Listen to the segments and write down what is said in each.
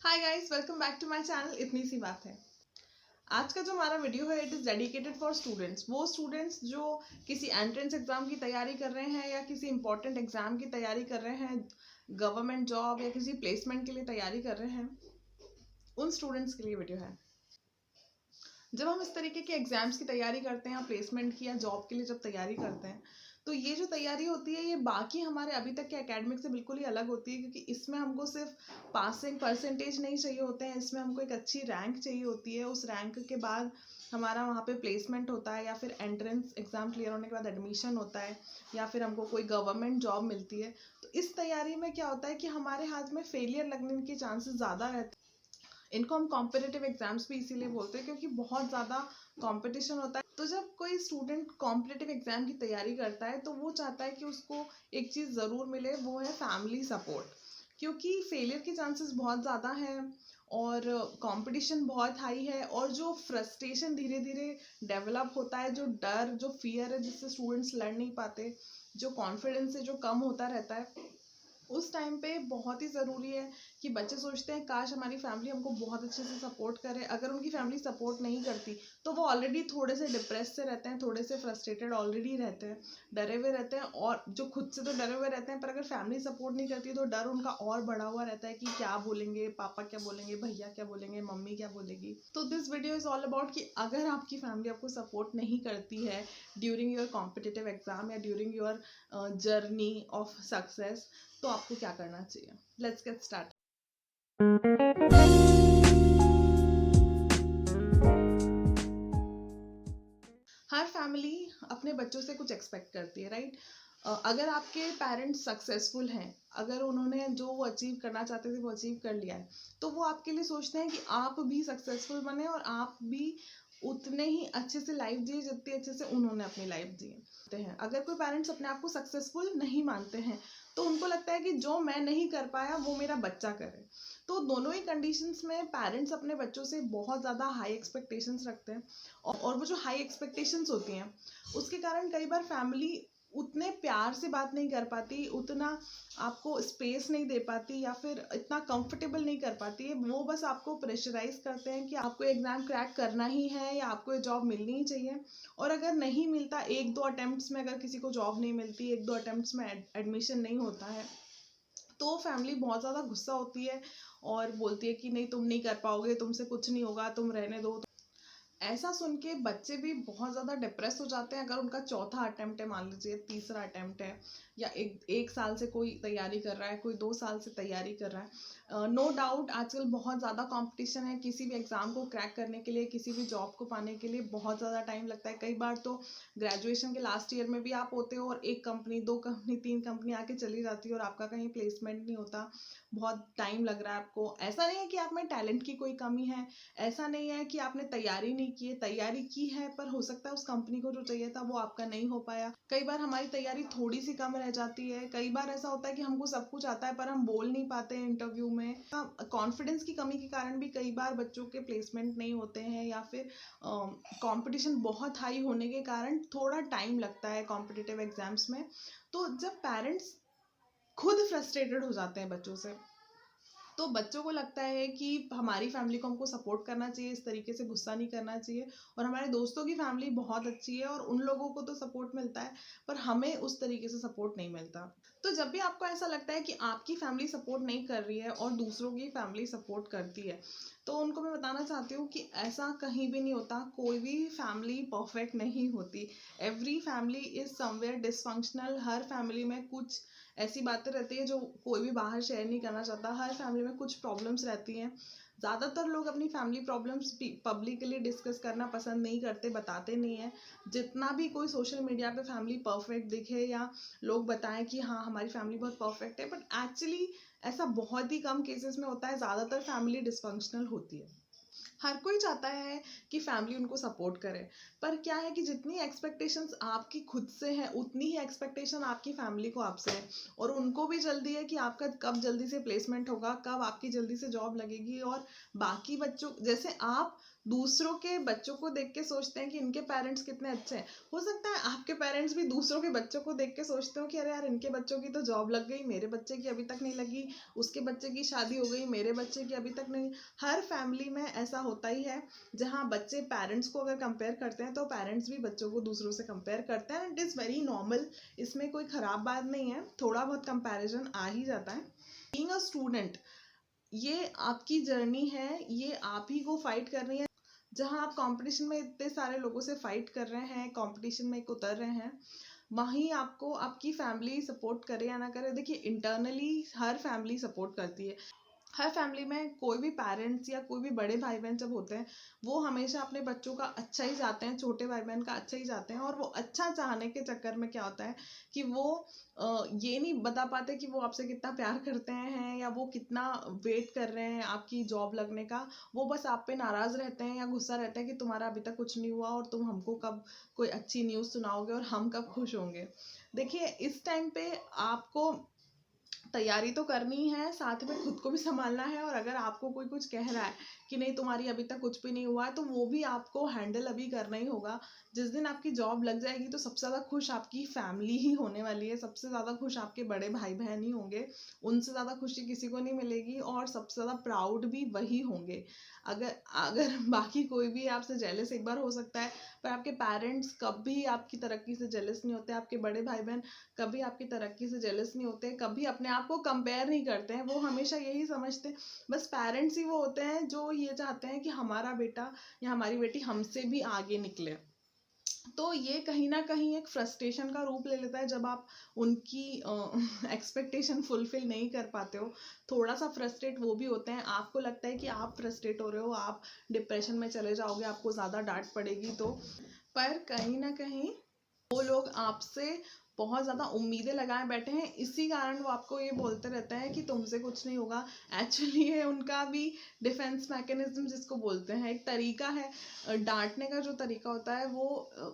Hi guys, welcome back to my channel. इतनी सी बात है। आज का जो हमारा वीडियो है it is dedicated for students. वो स्टूडेंट्स जो किसी एंट्रेंस एग्जाम की तैयारी कर रहे हैं या किसी इंपॉर्टेंट एग्जाम की तैयारी कर रहे हैं, गवर्नमेंट जॉब या किसी प्लेसमेंट के लिए तैयारी कर रहे हैं, उन स्टूडेंट्स के लिए वीडियो है। जब हम इस तरीके के एग्जाम्स की तैयारी करते हैं, प्लेसमेंट की या जॉब के लिए जब तैयारी करते हैं, तो ये जो तैयारी होती है ये बाकी हमारे अभी तक के एकेडमिक से बिल्कुल ही अलग होती है, क्योंकि इसमें हमको सिर्फ पासिंग परसेंटेज नहीं चाहिए होते हैं, इसमें हमको एक अच्छी रैंक चाहिए होती है। उस रैंक के बाद हमारा वहाँ पे प्लेसमेंट होता है, या फिर एंट्रेंस एग्ज़ाम क्लियर होने के बाद एडमिशन होता है, या फिर हमको कोई गवर्नमेंट जॉब मिलती है। तो इस तैयारी में क्या होता है कि हमारे हाथ में फेलियर लगने के चांसेस ज़्यादा रहते हैं। इनको हम कॉम्पिटिटिव एग्जाम्स भी इसीलिए बोलते हैं क्योंकि बहुत ज़्यादा कंपटीशन होता है। तो जब कोई स्टूडेंट कॉम्पिटिटिव एग्जाम की तैयारी करता है तो वो चाहता है कि उसको एक चीज़ ज़रूर मिले, वो है फैमिली सपोर्ट। क्योंकि फेलियर के चांसेस बहुत ज़्यादा हैं और कंपटीशन बहुत हाई है, और जो फ्रस्ट्रेशन धीरे धीरे डेवलप होता है, जो डर, जो फियर है जिससे स्टूडेंट्स लड़ नहीं पाते, जो कॉन्फिडेंस है जो कम होता रहता है, उस टाइम पे बहुत ही ज़रूरी है कि बच्चे सोचते हैं काश हमारी फैमिली हमको बहुत अच्छे से सपोर्ट करे। अगर उनकी फैमिली सपोर्ट नहीं करती तो वो ऑलरेडी थोड़े से डिप्रेस से रहते हैं, थोड़े से फ्रस्ट्रेटेड ऑलरेडी रहते हैं, डरे हुए रहते हैं, और जो खुद से तो डरे हुए रहते हैं, पर अगर फैमिली सपोर्ट नहीं करती तो डर उनका और बढ़ा हुआ रहता है कि क्या बोलेंगे, पापा क्या बोलेंगे, भैया क्या बोलेंगे, मम्मी क्या बोलेगी। तो this video is all about कि अगर आपकी फैमिली आपको सपोर्ट नहीं करती है ड्यूरिंग योर कॉम्पिटिटिव एग्जाम या during your journey of success, तो आपको क्या करना चाहिए। Let's get start. Her family अपने बच्चों से कुछ एक्सपेक्ट करती है, राइट? अगर आपके पेरेंट्स सक्सेसफुल हैं, अगर उन्होंने जो वो अचीव करना चाहते थे वो अचीव कर लिया है, तो वो आपके लिए सोचते हैं कि आप भी सक्सेसफुल बने और आप भी उतने ही अच्छे से लाइफ जिए जितने अच्छे से उन्होंने अपनी लाइफ जिए हैं। अगर कोई पेरेंट्स अपने आप को सक्सेसफुल नहीं मानते हैं तो उनको लगता है कि जो मैं नहीं कर पाया वो मेरा बच्चा करे। तो दोनों ही कंडीशंस में पेरेंट्स अपने बच्चों से बहुत ज़्यादा हाई एक्सपेक्टेशंस रखते हैं, और वो जो हाई एक्सपेक्टेशंस होती हैं उसके कारण कई बार फैमिली उतने प्यार से बात नहीं कर पाती, उतना आपको स्पेस नहीं दे पाती, या फिर इतना कंफर्टेबल नहीं कर पाती है। वो बस आपको प्रेशराइज करते हैं कि आपको एग्ज़ाम क्रैक करना ही है या आपको ये जॉब मिलनी ही चाहिए। और अगर नहीं मिलता, एक दो अटेम्प्ट्स में अगर किसी को जॉब नहीं मिलती, एक दो अटेम्प्ट्स में एडमिशन नहीं होता है, तो फैमिली बहुत ज़्यादा गुस्सा होती है और बोलती है कि नहीं, तुम नहीं कर पाओगे, तुमसे कुछ नहीं होगा, तुम रहने दो। ऐसा सुन के बच्चे भी बहुत ज़्यादा डिप्रेस हो जाते हैं। अगर उनका चौथा अटेम्प्ट है, मान लीजिए तीसरा अटेम्प्ट है, या एक साल से कोई तैयारी कर रहा है, कोई 2 साल से तैयारी कर रहा है, नो डाउट आजकल बहुत ज़्यादा कंपटीशन है। किसी भी एग्ज़ाम को क्रैक करने के लिए, किसी भी जॉब को पाने के लिए बहुत ज़्यादा टाइम लगता है। कई बार तो ग्रेजुएशन के लास्ट ईयर में भी आप होते हो और एक कंपनी, दो कंपनी, तीन कंपनी आके चली जाती है और आपका कहीं प्लेसमेंट नहीं होता, बहुत टाइम लग रहा है आपको। ऐसा नहीं है कि आप में टैलेंट की कोई कमी है, ऐसा नहीं है कि आपने तैयारी नहीं की है, तैयारी की है, पर हो सकता है उस कंपनी को जो चाहिए था वो आपका नहीं हो पाया। कई बार हमारी तैयारी थोड़ी सी कम रह जाती है। कई बार ऐसा होता है कि हमको सब कुछ आता है पर हम बोल नहीं पाते हैं इंटरव्यू में। कॉन्फिडेंस की कमी के कारण भी कई बार बच्चों के प्लेसमेंट नहीं होते हैं, या फिर कंपटीशन बहुत हाई होने के कारण थोड़ा टाइम लगता है कॉम्पिटिटिव एग्जाम्स में। तो जब पेरेंट्स खुद फ्रस्ट्रेटेड हो जाते हैं बच्चों से, तो बच्चों को लगता है कि हमारी फैमिली को हमको सपोर्ट करना चाहिए, इस तरीके से गुस्सा नहीं करना चाहिए, और हमारे दोस्तों की फैमिली बहुत अच्छी है और उन लोगों को तो सपोर्ट मिलता है, पर हमें उस तरीके से सपोर्ट नहीं मिलता। तो जब भी आपको ऐसा लगता है कि आपकी फैमिली सपोर्ट नहीं कर रही है और दूसरों की फैमिली सपोर्ट करती है, तो उनको मैं बताना चाहती हूँ कि ऐसा कहीं भी नहीं होता। कोई भी फैमिली परफेक्ट नहीं होती। Every family is somewhere dysfunctional. Her family में कुछ ऐसी बातें रहती है जो कोई भी बाहर शेयर नहीं करना चाहता। हर फैमिली में कुछ प्रॉब्लम्स रहती हैं। ज़्यादातर लोग अपनी फैमिली प्रॉब्लम्स पब्लिकली डिस्कस करना पसंद नहीं करते, बताते नहीं हैं। जितना भी कोई सोशल मीडिया पे फैमिली परफेक्ट दिखे या लोग बताएं कि हाँ हमारी फैमिली बहुत परफेक्ट है, बट एक्चुअली ऐसा बहुत ही कम केसेस में होता है। ज़्यादातर फैमिली डिसफंक्शनल होती है। हर कोई चाहता है कि फैमिली उनको सपोर्ट करे, पर क्या है कि जितनी एक्सपेक्टेशंस आपकी खुद से है उतनी ही एक्सपेक्टेशन आपकी फैमिली को आपसे है, और उनको भी जल्दी है कि आपका कब जल्दी से प्लेसमेंट होगा, कब आपकी जल्दी से जॉब लगेगी। और बाकी बच्चों जैसे आप दूसरों के बच्चों को देख के सोचते हैं कि इनके पेरेंट्स कितने अच्छे हैं। हो सकता है आपके पेरेंट्स भी दूसरों के बच्चों को देख के सोचते हो कि अरे यार, इनके बच्चों की तो जॉब लग गई, मेरे बच्चे की अभी तक नहीं लगी, उसके बच्चे की शादी हो गई, मेरे बच्चे की अभी तक नहीं। हर फैमिली में ऐसा होता ही है, जहाँ बच्चे पेरेंट्स को अगर कंपेयर करते हैं तो पेरेंट्स भी बच्चों को दूसरों से कंपेयर करते हैं। इट इज़ वेरी नॉर्मल, इसमें कोई ख़राब बात नहीं है, थोड़ा बहुत कंपैरिजन आ ही जाता है। बीइंग अ स्टूडेंट, ये आपकी जर्नी है, ये आप ही को फाइट करनी है। जहाँ आप कंपटीशन में इतने सारे लोगों से फाइट कर रहे हैं, कंपटीशन में एक उतर रहे हैं, वहीं आपको आपकी फैमिली सपोर्ट करे या ना करे। देखिए, इंटरनली हर फैमिली सपोर्ट करती है। हर फैमिली में कोई भी पेरेंट्स या कोई भी बड़े भाई बहन जब होते हैं, वो हमेशा अपने बच्चों का अच्छा ही चाहते हैं, छोटे भाई बहन का अच्छा ही चाहते हैं। और वो अच्छा चाहने के चक्कर में क्या होता है कि वो ये नहीं बता पाते कि वो आपसे कितना प्यार करते हैं या वो कितना वेट कर रहे हैं आपकी जॉब लगने का। वो बस आप पे नाराज रहते हैं या गुस्सा रहते हैं कि तुम्हारा अभी तक कुछ नहीं हुआ और तुम हमको कब कोई अच्छी न्यूज़ सुनाओगे और हम कब खुश होंगे। देखिए, इस टाइम पे आपको तैयारी तो करनी है, साथ में खुद को भी संभालना है। और अगर आपको कोई कुछ कह रहा है कि नहीं तुम्हारी अभी तक कुछ भी नहीं हुआ है, तो वो भी आपको हैंडल अभी करना ही होगा। जिस दिन आपकी जॉब लग जाएगी तो सबसे ज़्यादा खुश आपकी फैमिली ही होने वाली है, सबसे ज़्यादा खुश आपके बड़े भाई बहन ही होंगे, उनसे ज़्यादा खुशी किसी को नहीं मिलेगी और सबसे ज़्यादा प्राउड भी वही होंगे। अगर अगर बाकी कोई भी आपसे जेलस एक बार हो सकता है, पर आपके पेरेंट्स कभी आपकी तरक्की से जेलस नहीं होते, आपके बड़े भाई बहन कभी आपकी तरक्की से जेलस नहीं होते, कभी अपने आप को कंपेयर नहीं करते हैं। वो हमेशा यही समझते हैं, बस पेरेंट्स ही वो होते हैं जो ये चाहते हैं कि हमारा बेटा या हमारी बेटी हमसे भी आगे निकले। तो ये कहीं ना कहीं एक फ्रस्ट्रेशन का रूप ले लेता है जब आप उनकी एक्सपेक्टेशन फुलफिल नहीं कर पाते हो। थोड़ा सा फ्रस्ट्रेट वो भी होते हैं, आपको लगता है कि आप फ्रस्ट्रेट हो रहे हो, आप डिप्रेशन में चले जाओगे, आपको ज़्यादा डांट पड़ेगी तो। पर कहीं ना कहीं वो लोग आपसे बहुत ज़्यादा उम्मीदें लगाए बैठे हैं, इसी कारण वो आपको ये बोलते रहते हैं कि तुमसे कुछ नहीं होगा। एक्चुअली ये उनका भी डिफेंस मैकेनिज्म जिसको बोलते हैं, एक तरीका है। डांटने का जो तरीका होता है वो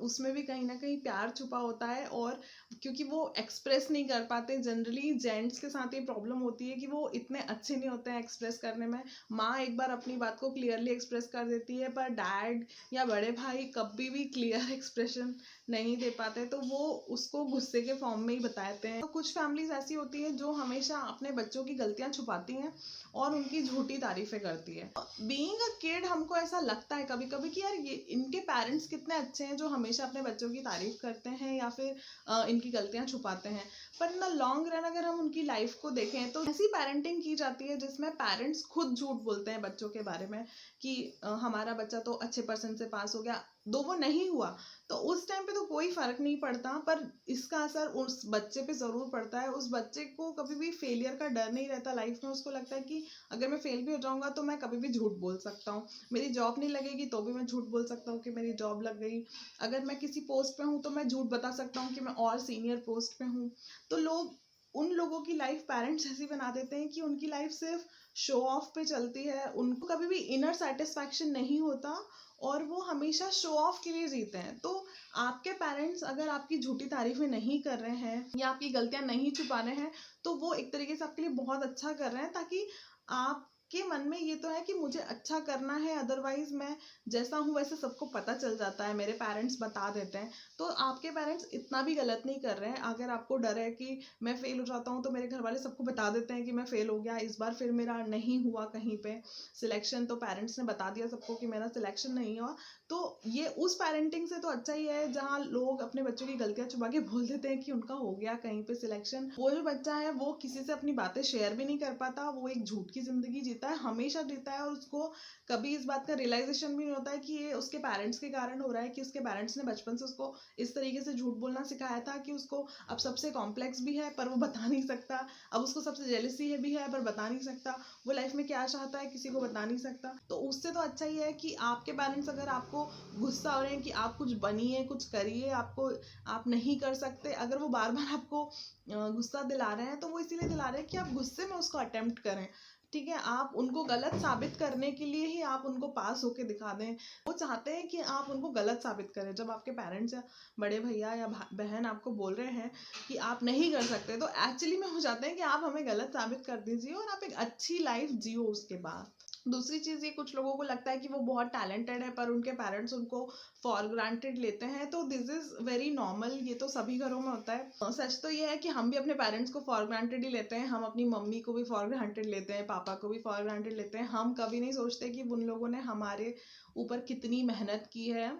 उसमें भी कहीं ना कहीं प्यार छुपा होता है। और क्योंकि वो एक्सप्रेस नहीं कर पाते, जनरली जेंट्स के साथ ये प्रॉब्लम होती है कि वो इतने अच्छे नहीं होते हैं एक्सप्रेस करने में। माँ एक बार अपनी बात को क्लियरली एक्सप्रेस कर देती है, पर डैड या बड़े भाई कभी भी क्लियर एक्सप्रेशन नहीं दे पाते, तो वो उसको गुस्से के फॉर्म में ही बताते हैं। तो कुछ फैमिलीज ऐसी होती हैं जो हमेशा अपने बच्चों की गलतियां छुपाती हैं और उनकी झूठी तारीफें करती है। बीइंग अ किड हमको ऐसा लगता है कभी कभी कि यार ये इनके पेरेंट्स कितने अच्छे हैं जो हमेशा अपने बच्चों की तारीफ करते हैं या फिर इनकी गलतियां छुपाते हैं। पर इन द लॉन्ग रन अगर हम उनकी लाइफ को देखें तो ऐसी पेरेंटिंग की जाती है जिसमें पेरेंट्स खुद झूठ बोलते हैं बच्चों के बारे में कि हमारा बच्चा तो अच्छे परसेंट से पास हो गया, दो वो नहीं हुआ तो उस टाइम पे तो कोई फर्क नहीं पड़ता, पर इसका असर उस बच्चे पे जरूर पड़ता है। उस बच्चे को कभी भी फेलियर का डर नहीं रहता लाइफ में। उसको लगता है कि अगर मैं फेल भी हो जाऊंगा तो मैं कभी भी झूठ बोल सकता हूँ, मेरी जॉब नहीं लगेगी तो भी मैं झूठ बोल सकता हूँ कि मेरी जॉब लग गई, अगर मैं किसी पोस्ट पे हूँ तो मैं झूठ बता सकता हूँ कि मैं और सीनियर पोस्ट पे हूँ। तो लोग उन लोगों की लाइफ पेरेंट्स ऐसी बना देते हैं कि उनकी लाइफ सिर्फ शो ऑफ पे चलती है, उनको कभी भी इनर सेटिस्फैक्शन नहीं होता और वो हमेशा शो ऑफ के लिए जीते हैं। तो आपके पेरेंट्स अगर आपकी झूठी तारीफें नहीं कर रहे हैं या आपकी गलतियां नहीं छुपा रहे हैं, तो वो एक तरीके से आपके लिए बहुत अच्छा कर रहे हैं, ताकि आपके मन में ये तो है कि मुझे अच्छा करना है, अदरवाइज मैं जैसा हूँ वैसे सबको पता चल जाता है, मेरे पेरेंट्स बता देते हैं। तो आपके पेरेंट्स इतना भी गलत नहीं कर रहे हैं। अगर आपको डर है कि मैं फेल हो जाता हूँ तो मेरे घर वाले सबको बता देते हैं कि मैं फेल हो गया इस बार, फिर मेरा नहीं हुआ कहीं पे सिलेक्शन, तो पेरेंट्स ने बता दिया सबको कि मेरा सिलेक्शन नहीं हुआ। तो ये उस पेरेंटिंग से तो अच्छा ही है जहाँ लोग अपने बच्चों की गलतियां छुपा के बोल देते हैं कि उनका हो गया कहीं पे सिलेक्शन। वो जो बच्चा है वो किसी से अपनी बातें शेयर भी नहीं कर पाता, वो एक झूठ की जिंदगी जीता है, हमेशा जीता है, और उसको कभी इस बात का रियलाइजेशन भी नहीं होता है कि ये उसके पेरेंट्स के कारण हो रहा है, कि उसके पेरेंट्स ने बचपन से उसको इस तरीके से झूठ बोलना सिखाया था कि उसको अब सबसे कॉम्प्लेक्स भी है पर वो बता नहीं सकता, अब उसको सबसे जेलसी है भी है पर बता नहीं सकता, वो लाइफ में क्या चाहता है किसी को बता नहीं सकता। तो उससे तो अच्छा ही है कि आपके पेरेंट्स अगर आपको गुस्सा हो रहे हैं कि आप कुछ बनिए, कुछ करिए, आपको आप नहीं कर सकते, अगर वो बार बार आपको गुस्सा दिला रहे हैं तो वो इसीलिए दिला रहे हैं कि आप गुस्से में उसको अटेम्प्ट करें। ठीक है, आप उनको गलत साबित करने के लिए ही आप उनको पास होके दिखा दें। वो चाहते हैं कि आप उनको गलत साबित करें। जब आपके पेरेंट्स या बड़े भैया या बहन आपको बोल रहे हैं कि आप नहीं कर सकते, तो एक्चुअली में वो चाहते हैं कि आप हमें गलत साबित कर दीजिए और आप एक अच्छी लाइफ जियो उसके बाद। दूसरी चीज़ ये कुछ लोगों को लगता है कि वो बहुत टैलेंटेड है पर उनके पेरेंट्स उनको फॉर ग्रांटेड लेते हैं, तो दिस इज़ वेरी नॉर्मल, ये तो सभी घरों में होता है। सच तो ये है कि हम भी अपने पेरेंट्स को फॉर ग्रांटेड ही लेते हैं, हम अपनी मम्मी को भी फॉर ग्रांटेड लेते हैं, पापा को भी फॉर ग्रांटेड लेते हैं। हम कभी नहीं सोचते कि उन लोगों ने हमारे ऊपर कितनी मेहनत की है,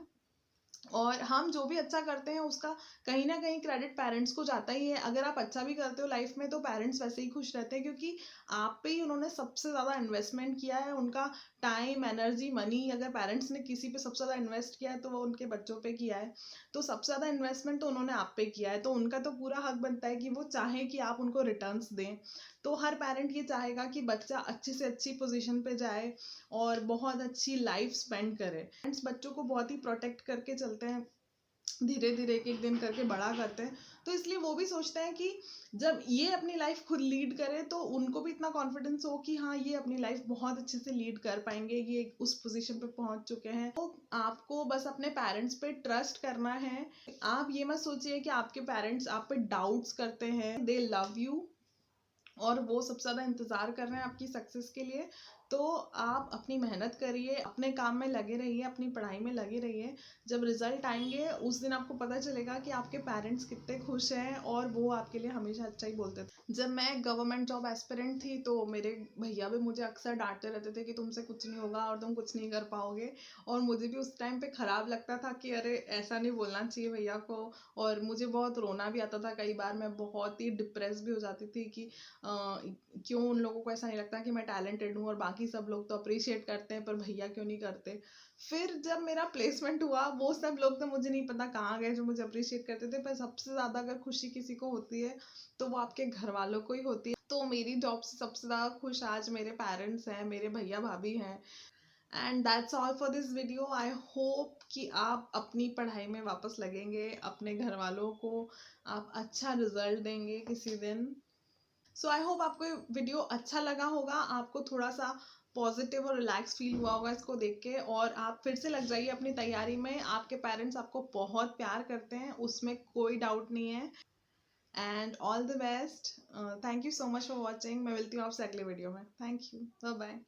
और हम जो भी अच्छा करते हैं उसका कहीं ना कहीं क्रेडिट पेरेंट्स को जाता ही है। अगर आप अच्छा भी करते हो लाइफ में तो पेरेंट्स वैसे ही खुश रहते हैं, क्योंकि आप पे ही उन्होंने सबसे ज़्यादा इन्वेस्टमेंट किया है, उनका टाइम, एनर्जी, मनी। अगर पेरेंट्स ने किसी पे सबसे ज़्यादा इन्वेस्ट किया है तो वो उनके बच्चों पे किया है, तो सबसे ज़्यादा इन्वेस्टमेंट तो उन्होंने आप पे किया है, तो उनका तो पूरा हक बनता है कि वो चाहें कि आप उनको रिटर्न्स दें। तो हर पेरेंट ये चाहेगा कि बच्चा अच्छी से अच्छी पोजीशन पे जाए और बहुत अच्छी लाइफ स्पेंड करे। पेरेंट्स बच्चों को बहुत ही प्रोटेक्ट करके चलते हैं, धीरे धीरे एक एक दिन करके बड़ा करते हैं, तो इसलिए वो भी सोचते हैं कि जब ये अपनी लाइफ खुद लीड करे तो उनको भी इतना कॉन्फिडेंस हो कि हाँ ये अपनी लाइफ बहुत अच्छे से लीड कर पाएंगे, ये उस पोजीशन पे पहुंच चुके हैं। तो आपको बस अपने पेरेंट्स पे ट्रस्ट करना है। आप ये मत सोचिए कि आपके पेरेंट्स आप पे डाउट्स करते हैं, दे लव यू और वो सबसे ज़्यादा इंतज़ार कर रहे हैं आपकी सक्सेस के लिए। तो आप अपनी मेहनत करिए, अपने काम में लगे रहिए, अपनी पढ़ाई में लगे रहिए। जब रिजल्ट आएंगे उस दिन आपको पता चलेगा कि आपके पेरेंट्स कितने खुश हैं, और वो आपके लिए हमेशा अच्छा ही बोलते थे। जब मैं गवर्नमेंट जॉब एस्पिरेंट थी तो मेरे भैया भी मुझे अक्सर डांटते रहते थे कि तुमसे कुछ नहीं होगा और तुम कुछ नहीं कर पाओगे, और मुझे भी उस टाइम पे ख़राब लगता था कि अरे ऐसा नहीं बोलना चाहिए भैया को। और मुझे बहुत रोना भी आता था, कई बार मैं बहुत ही डिप्रेस भी हो जाती थी कि क्यों उन लोगों को ऐसा नहीं लगता कि मैं टैलेंटेड हूँ और बाकी सब लोग तो अप्रिशिएट करते हैं पर भैया क्यों नहीं करते। फिर जब मेरा प्लेसमेंट हुआ वो सब लोग तो मुझे नहीं पता कहाँ गए जो मुझे अप्रिशिएट करते थे, पर सबसे ज़्यादा अगर खुशी किसी को होती है तो वो आपके घर वालों को ही होती है। तो मेरी जॉब से सबसे ज़्यादा खुश आज मेरे पेरेंट्स हैं, मेरे भैया भाभी हैं। And that's all for this video. I hope कि आप अपनी पढ़ाई में वापस लगेंगे, अपने घर वालों को आप अच्छा रिजल्ट देंगे किसी दिन। सो आई होप आपको ये वीडियो अच्छा लगा होगा, आपको थोड़ा सा पॉजिटिव और रिलैक्स फील हुआ होगा इसको देख के, और आप फिर से लग जाइए अपनी तैयारी में। आपके पेरेंट्स आपको बहुत प्यार करते हैं, उसमें कोई डाउट नहीं है। And all the best. Thank you so much for watching. मैं मिलती हूँ आपसे अगले वीडियो में। Thank you, bye bye.